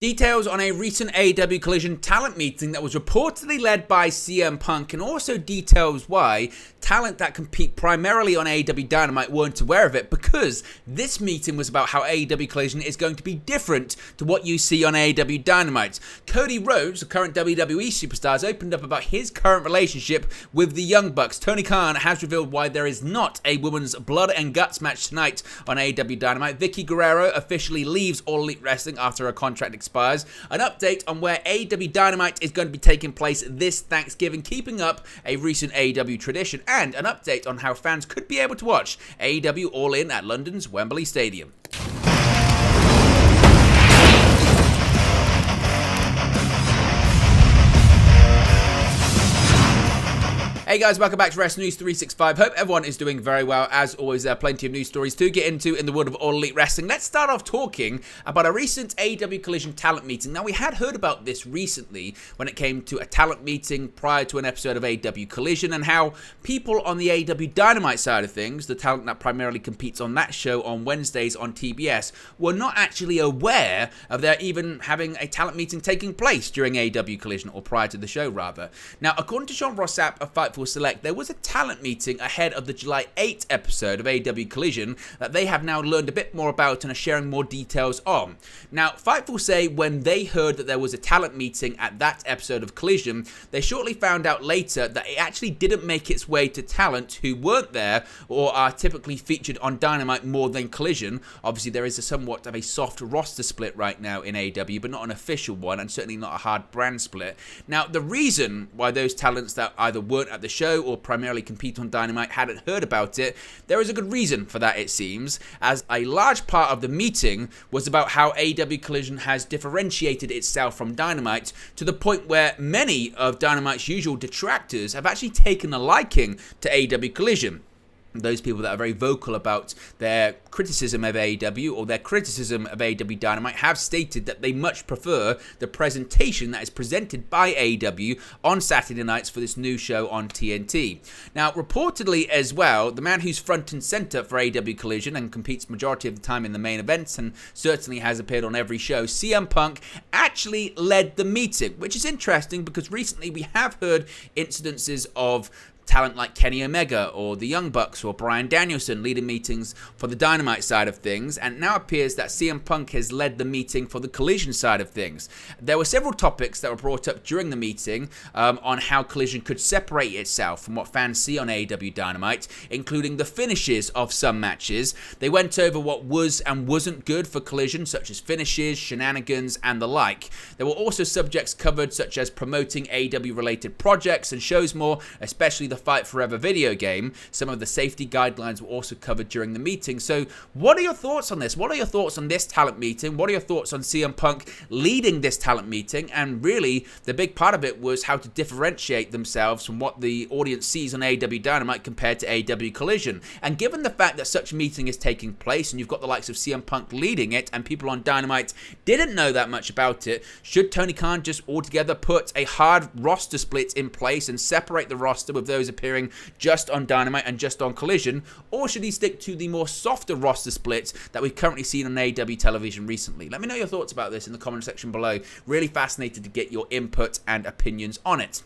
Details on a recent AEW Collision talent meeting that was reportedly led by CM Punk, and also details why talent that compete primarily on AEW Dynamite weren't aware of it, because this meeting was about how AEW Collision is going to be different to what you see on AEW Dynamite. Cody Rhodes, the current WWE superstar, has opened up about his current relationship with the Young Bucks. Tony Khan has revealed why there is not a women's blood and guts match tonight on AEW Dynamite. Vicki Guerrero officially leaves All Elite Wrestling after her contract expires. An update on where AEW Dynamite is going to be taking place this Thanksgiving, keeping up a recent AEW tradition, and an update on how fans could be able to watch AEW All In at London's Wembley Stadium. Hey guys, welcome back to Wrestling News 365. Hope everyone is doing very well. As always, there are plenty of news stories to get into in the world of All Elite Wrestling. Let's start off talking about a recent AEW Collision talent meeting. Now, we had heard about this recently when it came to a talent meeting prior to an episode of AEW Collision, and how people on the AEW Dynamite side of things, the talent that primarily competes on that show on Wednesdays on TBS, were not actually aware of there even having a talent meeting taking place during AEW Collision, or prior to the show rather. Now, according to Sean Rossap of Fightful Select, there was a talent meeting ahead of the July 8th episode of AEW Collision that they have now learned a bit more about and are sharing more details on. Now, Fightful say when they heard that there was a talent meeting at that episode of Collision, they shortly found out later that it actually didn't make its way to talent who weren't there or are typically featured on Dynamite more than Collision. Obviously, there is a somewhat of a soft roster split right now in AEW, but not an official one, and certainly not a hard brand split. Now, the reason why those talents that either weren't at the show or primarily compete on Dynamite hadn't heard about it, there is a good reason for that, it seems, as a large part of the meeting was about how AEW Collision has differentiated itself from Dynamite to the point where many of Dynamite's usual detractors have actually taken a liking to AEW Collision. Those people that are very vocal about their criticism of AEW or their criticism of AEW Dynamite have stated that they much prefer the presentation that is presented by AEW on Saturday nights for this new show on TNT. Now, reportedly as well, the man who's front and center for AEW Collision and competes majority of the time in the main events and certainly has appeared on every show, CM Punk, actually led the meeting, which is interesting because recently we have heard incidences of talent like Kenny Omega or the Young Bucks or Bryan Danielson leading meetings for the Dynamite side of things, and now appears that CM Punk has led the meeting for the Collision side of things. There were several topics that were brought up during the meeting on how Collision could separate itself from what fans see on AEW Dynamite, including the finishes of some matches. They went over what was and wasn't good for Collision, such as finishes, shenanigans, and the like. There were also subjects covered such as promoting AEW related projects and shows more, especially the Fight Forever video game. Some of the safety guidelines were also covered during the meeting. So what are your thoughts on this? What are your thoughts on this talent meeting? What are your thoughts on CM Punk leading this talent meeting? And really, the big part of it was how to differentiate themselves from what the audience sees on AEW Dynamite compared to AEW Collision. And given the fact that such a meeting is taking place and you've got the likes of CM Punk leading it and people on Dynamite didn't know that much about it, should Tony Khan just altogether put a hard roster split in place and separate the roster with those appearing just on Dynamite and just on Collision, or should he stick to the more softer roster splits that we've currently seen on AEW television recently? Let me know your thoughts about this in the comment section below. Really fascinated to get your input and opinions on it.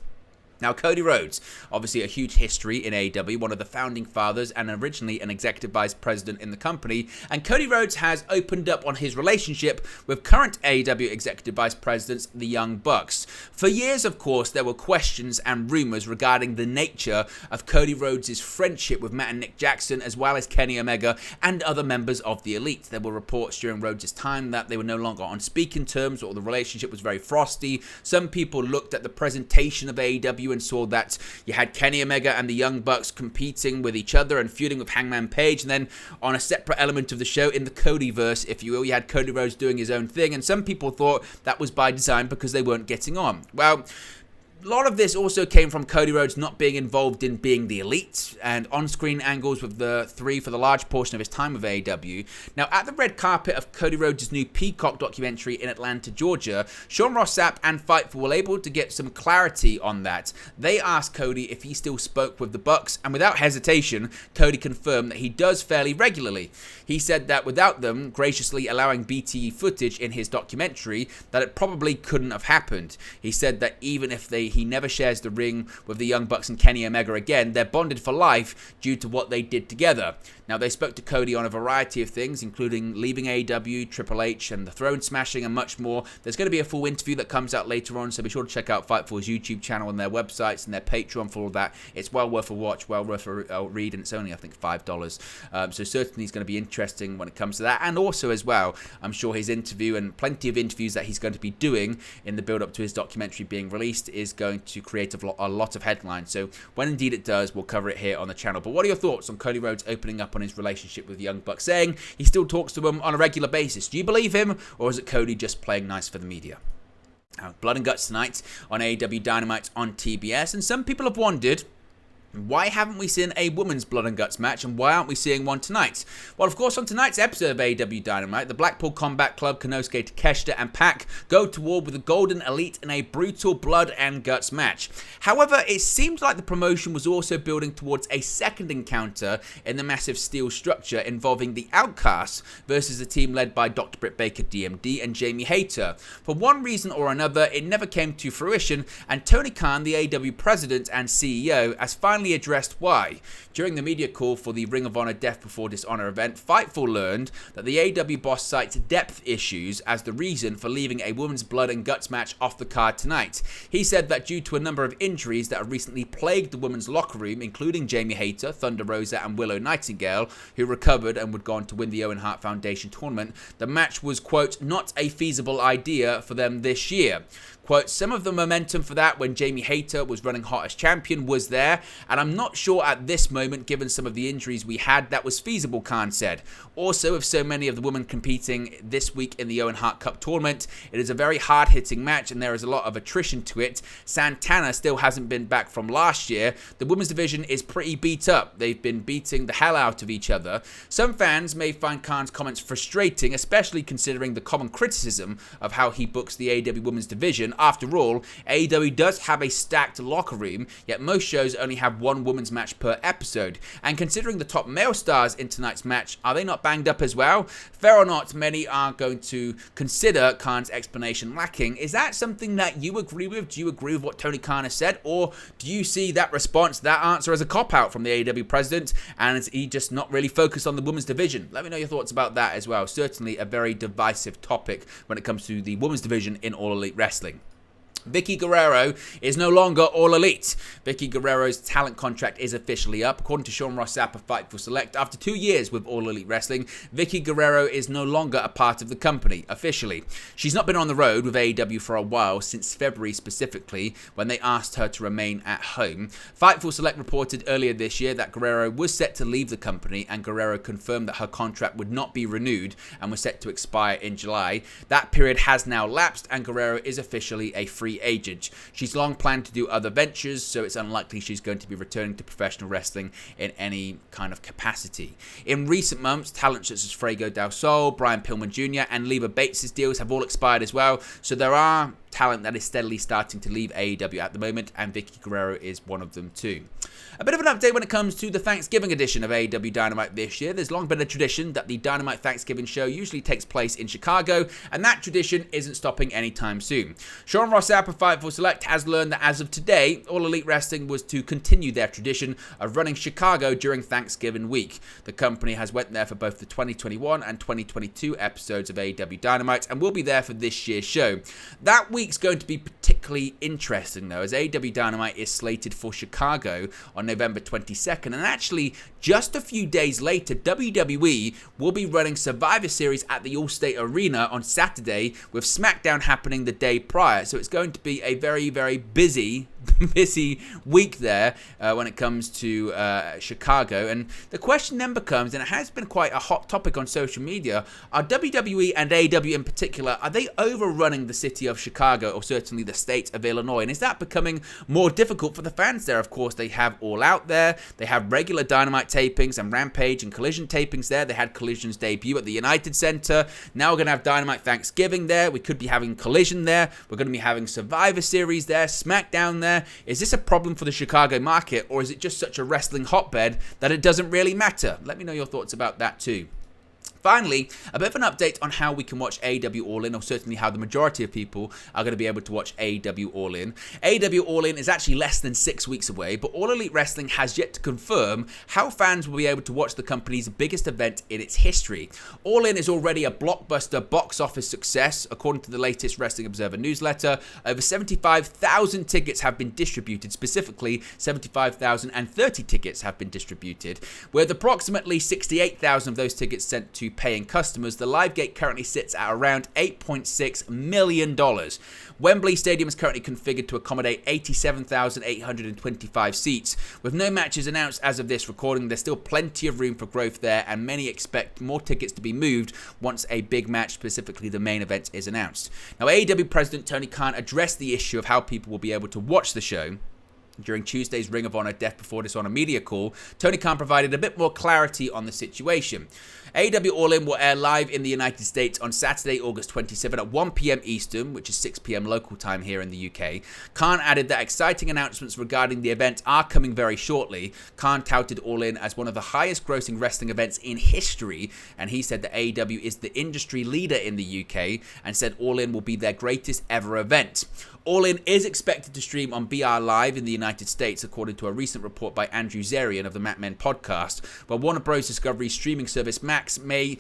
Now, Cody Rhodes, obviously a huge history in AEW, one of the founding fathers and originally an executive vice president in the company, and Cody Rhodes has opened up on his relationship with current AEW executive vice presidents, the Young Bucks. For years, of course, there were questions and rumors regarding the nature of Cody Rhodes' friendship with Matt and Nick Jackson, as well as Kenny Omega and other members of the Elite. There were reports during Rhodes' time that they were no longer on speaking terms or the relationship was very frosty. Some people looked at the presentation of AEW and saw that you had Kenny Omega and the Young Bucks competing with each other and feuding with Hangman Page, and then on a separate element of the show, in the Codyverse, if you will, you had Cody Rhodes doing his own thing, and some people thought that was by design because they weren't getting on. Well, A lot of this also came from Cody Rhodes not being involved in being the elite and on-screen angles with the three for the large portion of his time with AEW. Now, at the red carpet of Cody Rhodes' new Peacock documentary in Atlanta, Georgia, Sean Ross Sapp and Fightful were able to get some clarity on that. They asked Cody if he still spoke with the Bucks, and without hesitation, Cody confirmed that he does fairly regularly. He said that without them graciously allowing BTE footage in his documentary, that it probably couldn't have happened. He said that even if he never shares the ring with the Young Bucks and Kenny Omega again, they're bonded for life due to what they did together. Now, they spoke to Cody on a variety of things, including leaving AEW, Triple H, and the throne smashing, and much more. There's going to be a full interview that comes out later on, so be sure to check out Fightful's YouTube channel and their websites and their Patreon for all that. It's well worth a watch, well worth a read, and it's only, I think, $5. So certainly it's going to be interesting when it comes to that. And also, as well, I'm sure his interview and plenty of interviews that he's going to be doing in the build-up to his documentary being released is going to create a lot of headlines. So when indeed it does, we'll cover it here on the channel. But what are your thoughts on Cody Rhodes opening up on his relationship with the Young Bucks, saying he still talks to them on a regular basis? Do you believe him, or is it Cody just playing nice for the media? Blood and Guts tonight on AEW Dynamite on TBS, and some people have wondered, why haven't we seen a women's Blood and Guts match, and why aren't we seeing one tonight? Well, of course, on tonight's episode of AEW Dynamite, the Blackpool Combat Club, Konosuke Takeshita and Pac go to war with the Golden Elite in a brutal Blood and Guts match. However, it seems like the promotion was also building towards a second encounter in the massive steel structure involving the Outcasts versus a team led by Dr. Britt Baker, DMD, and Jamie Hayter. For one reason or another, it never came to fruition, and Tony Khan, the AEW president and CEO, has finally addressed why. During the media call for the Ring of Honor Death Before Dishonor event, Fightful learned that the AEW boss cites depth issues as the reason for leaving a women's Blood and Guts match off the card tonight. He said that due to a number of injuries that have recently plagued the women's locker room, including Jamie Hayter, Thunder Rosa, and Willow Nightingale, who recovered and would go on to win the Owen Hart Foundation tournament, the match was, quote, not a feasible idea for them this year. Quote, some of the momentum for that when Jamie Hayter was running hot as champion was there, and I'm not sure at this moment, given some of the injuries we had, that was feasible, Khan said. Also, with so many of the women competing this week in the Owen Hart Cup tournament, it is a very hard-hitting match, and there is a lot of attrition to it. Santana still hasn't been back from last year. The women's division is pretty beat up. They've been beating the hell out of each other. Some fans may find Khan's comments frustrating, especially considering the common criticism of how he books the AEW women's division. After all, AEW does have a stacked locker room, yet most shows only have one women's match per episode. And considering the top male stars in tonight's match, are they not banged up as well? Fair or not, many are going to consider Khan's explanation lacking. Is that something that you agree with? Do you agree with what Tony Khan has said? Or do you see that response, that answer as a cop-out from the AEW president, and is he just not really focused on the women's division? Let me know your thoughts about that as well. Certainly a very divisive topic when it comes to the women's division in All Elite Wrestling. Vicki Guerrero is no longer All Elite. Vicki Guerrero's talent contract is officially up. According to Sean Ross Sapp of Fightful Select, after 2 years with All Elite Wrestling, Vicki Guerrero is no longer a part of the company, officially. She's not been on the road with AEW for a while, since February specifically, when they asked her to remain at home. Fightful Select reported earlier this year that Guerrero was set to leave the company, and Guerrero confirmed that her contract would not be renewed and was set to expire in July. That period has now lapsed, and Guerrero is officially a free agent. She's long planned to do other ventures, so it's unlikely she's going to be returning to professional wrestling in any kind of capacity. In recent months, talent such as Fuego del Sol, Brian Pillman Jr. and Leva Bates' deals have all expired as well, so there are talent that is steadily starting to leave AEW at the moment, and Vicki Guerrero is one of them too. A bit of an update when it comes to the Thanksgiving edition of AEW Dynamite this year. There's long been a tradition that the Dynamite Thanksgiving show usually takes place in Chicago, and that tradition isn't stopping anytime soon. Sean Ross Sapp of Fightful Select has learned that as of today, All Elite Wrestling was to continue their tradition of running Chicago during Thanksgiving week. The company has went there for both the 2021 and 2022 episodes of AEW Dynamite and will be there for this year's show. That week's going to be particularly interesting though, as AEW Dynamite is slated for Chicago on November 22nd, and actually just a few days later, WWE will be running Survivor Series at the Allstate Arena on Saturday, with SmackDown happening the day prior. So it's going to be a very, very busy busy week there when it comes to Chicago. And the question then becomes, and it has been quite a hot topic on social media, are WWE and AEW in particular, are they overrunning the city of Chicago, or certainly the state of Illinois? And is that becoming more difficult for the fans there? Of course, they have All Out there, they have regular Dynamite tapings and Rampage and Collision tapings there. They had Collision's debut at the United Center. Now we're going to have Dynamite Thanksgiving there. We could be having Collision there. We're going to be having Survivor Series there, SmackDown there. Is this a problem for the Chicago market, or is it just such a wrestling hotbed that it doesn't really matter? Let me know your thoughts about that too. Finally, a bit of an update on how we can watch AEW All In, or certainly how the majority of people are going to be able to watch AEW All In. AEW All In is actually less than 6 weeks away, but All Elite Wrestling has yet to confirm how fans will be able to watch the company's biggest event in its history. All In is already a blockbuster box office success, according to the latest Wrestling Observer newsletter. Over 75,000 tickets have been distributed, specifically 75,030 tickets have been distributed, with approximately 68,000 of those tickets sent to paying customers. The live gate currently sits at around $8.6 million. Wembley Stadium is currently configured to accommodate 87,825 seats. With no matches announced as of this recording, there's still plenty of room for growth there, and many expect more tickets to be moved once a big match, specifically the main event, is announced. Now, AEW President Tony Khan addressed the issue of how people will be able to watch the show. During Tuesday's Ring of Honor Death Before Dishonor media call, Tony Khan provided a bit more clarity on the situation. AEW All In will air live in the United States on Saturday, August 27 at 1 p.m. Eastern, which is 6 p.m. local time here in the UK. Khan added that exciting announcements regarding the event are coming very shortly. Khan touted All In as one of the highest grossing wrestling events in history, and he said that AEW is the industry leader in the UK, and said All In will be their greatest ever event. All In is expected to stream on BR Live in the United States, according to a recent report by Andrew Zarian of the Mat Men podcast. While Warner Bros. Discovery streaming service Max may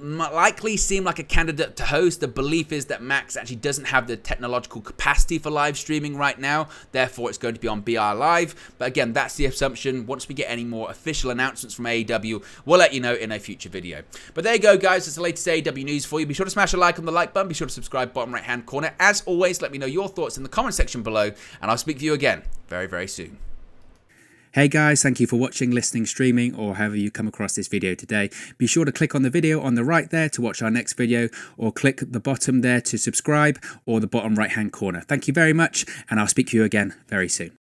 likely seem like a candidate to host, the belief is that Max actually doesn't have the technological capacity for live streaming right now, therefore it's going to be on BR Live. But again, that's the assumption. Once we get any more official announcements from AEW, we'll let you know in a future video. But there you go, guys. That's the latest AEW news for you. Be sure to smash a like on the like button. Be sure to subscribe bottom right hand corner. As always, let me know your thoughts in the comment section below, and I'll speak to you again very, very soon. Hey guys, thank you for watching, listening, streaming, or however you come across this video today. Be sure to click on the video on the right there to watch our next video, or click the bottom there to subscribe, or the bottom right hand corner. Thank you very much, and I'll speak to you again very soon.